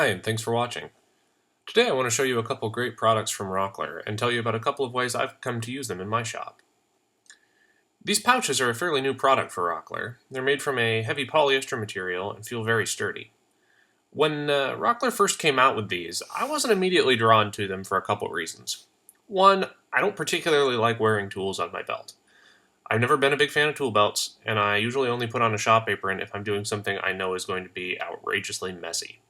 Hi, and thanks for watching. Today I want to show you a couple great products from Rockler and tell you about a couple of ways I've come to use them in my shop. These pouches are a fairly new product for Rockler. They're made from a heavy polyester material and feel very sturdy. When Rockler first came out with these, I wasn't immediately drawn to them for a couple reasons. One, I don't particularly like wearing tools on my belt. I've never been a big fan of tool belts, and I usually only put on a shop apron if I'm doing something I know is going to be outrageously messy.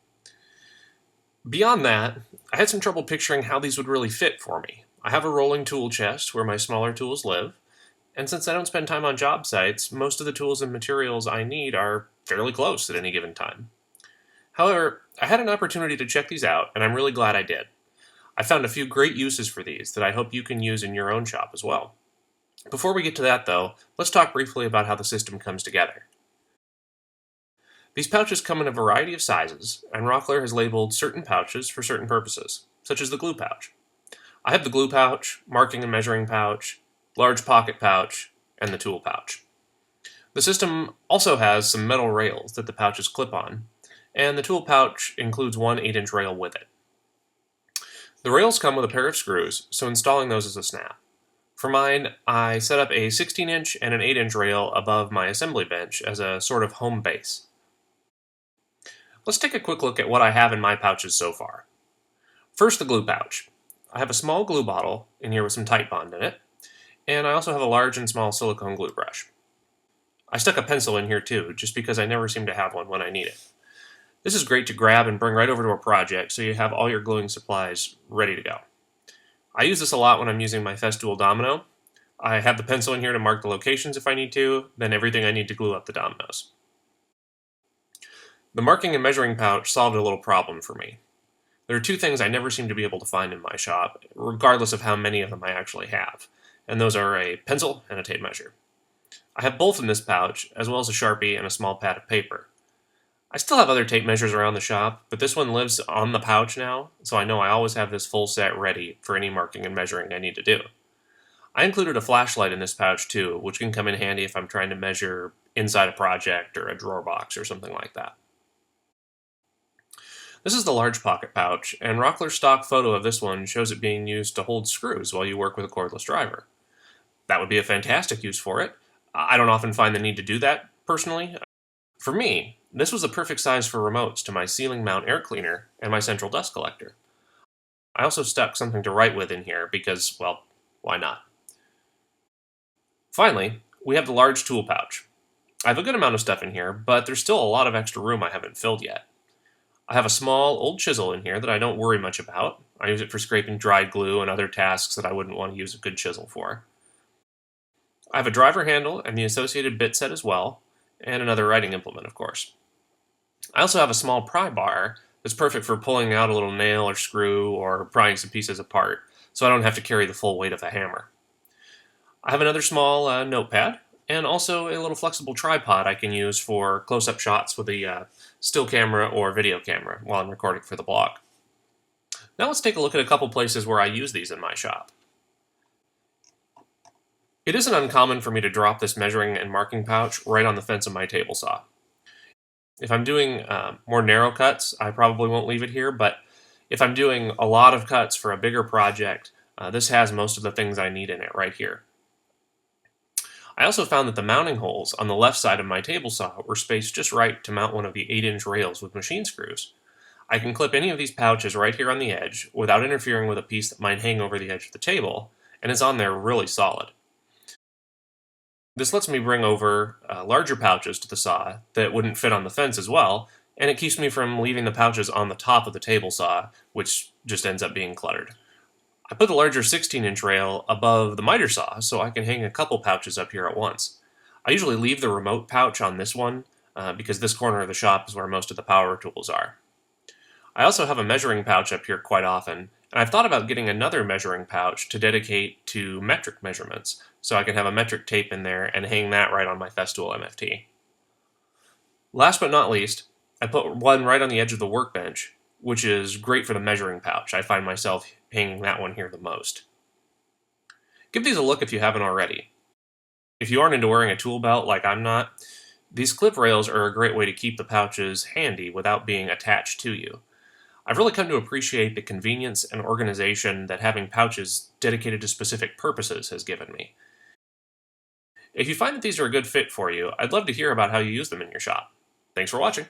Beyond that, I had some trouble picturing how these would really fit for me. I have a rolling tool chest where my smaller tools live, and since I don't spend time on job sites, most of the tools and materials I need are fairly close at any given time. However, I had an opportunity to check these out, and I'm really glad I did. I found a few great uses for these that I hope you can use in your own shop as well. Before we get to that though, let's talk briefly about how the system comes together. These pouches come in a variety of sizes, and Rockler has labeled certain pouches for certain purposes, such as the glue pouch. I have the glue pouch, marking and measuring pouch, large pocket pouch, and the tool pouch. The system also has some metal rails that the pouches clip on, and the tool pouch includes one 8-inch rail with it. The rails come with a pair of screws, so installing those is a snap. For mine, I set up a 16-inch and an 8-inch rail above my assembly bench as a sort of home base. Let's take a quick look at what I have in my pouches so far. First, the glue pouch. I have a small glue bottle in here with some Titebond in it, and I also have a large and small silicone glue brush. I stuck a pencil in here too, just because I never seem to have one when I need it. This is great to grab and bring right over to a project so you have all your gluing supplies ready to go. I use this a lot when I'm using my Festool domino. I have the pencil in here to mark the locations if I need to, then everything I need to glue up the dominoes. The marking and measuring pouch solved a little problem for me. There are two things I never seem to be able to find in my shop, regardless of how many of them I actually have, and those are a pencil and a tape measure. I have both in this pouch, as well as a Sharpie and a small pad of paper. I still have other tape measures around the shop, but this one lives on the pouch now, so I know I always have this full set ready for any marking and measuring I need to do. I included a flashlight in this pouch too, which can come in handy if I'm trying to measure inside a project or a drawer box or something like that. This is the large pocket pouch, and Rockler's stock photo of this one shows it being used to hold screws while you work with a cordless driver. That would be a fantastic use for it. I don't often find the need to do that, personally. For me, this was the perfect size for remotes to my ceiling mount air cleaner and my central dust collector. I also stuck something to write with in here because, well, why not? Finally, we have the large tool pouch. I have a good amount of stuff in here, but there's still a lot of extra room I haven't filled yet. I have a small old chisel in here that I don't worry much about. I use it for scraping dried glue and other tasks that I wouldn't want to use a good chisel for. I have a driver handle and the associated bit set as well, and another writing implement, of course. I also have a small pry bar that's perfect for pulling out a little nail or screw or prying some pieces apart, so I don't have to carry the full weight of a hammer. I have another small notepad, and also a little flexible tripod I can use for close-up shots with a still camera or video camera while I'm recording for the blog. Now let's take a look at a couple places where I use these in my shop. It isn't uncommon for me to drop this measuring and marking pouch right on the fence of my table saw. If I'm doing more narrow cuts, I probably won't leave it here, but if I'm doing a lot of cuts for a bigger project, this has most of the things I need in it right here. I also found that the mounting holes on the left side of my table saw were spaced just right to mount one of the 8-inch rails with machine screws. I can clip any of these pouches right here on the edge without interfering with a piece that might hang over the edge of the table, and it's on there really solid. This lets me bring over larger pouches to the saw that wouldn't fit on the fence as well, and it keeps me from leaving the pouches on the top of the table saw, which just ends up being cluttered. I put the larger 16-inch rail above the miter saw so I can hang a couple pouches up here at once. I usually leave the remote pouch on this one because this corner of the shop is where most of the power tools are. I also have a measuring pouch up here quite often, and I've thought about getting another measuring pouch to dedicate to metric measurements, so I can have a metric tape in there and hang that right on my Festool MFT. Last but not least, I put one right on the edge of the workbench, which is great for the measuring pouch. I find myself hanging that one here the most. Give these a look if you haven't already. If you aren't into wearing a tool belt like I'm not, these clip rails are a great way to keep the pouches handy without being attached to you. I've really come to appreciate the convenience and organization that having pouches dedicated to specific purposes has given me. If you find that these are a good fit for you, I'd love to hear about how you use them in your shop. Thanks for watching.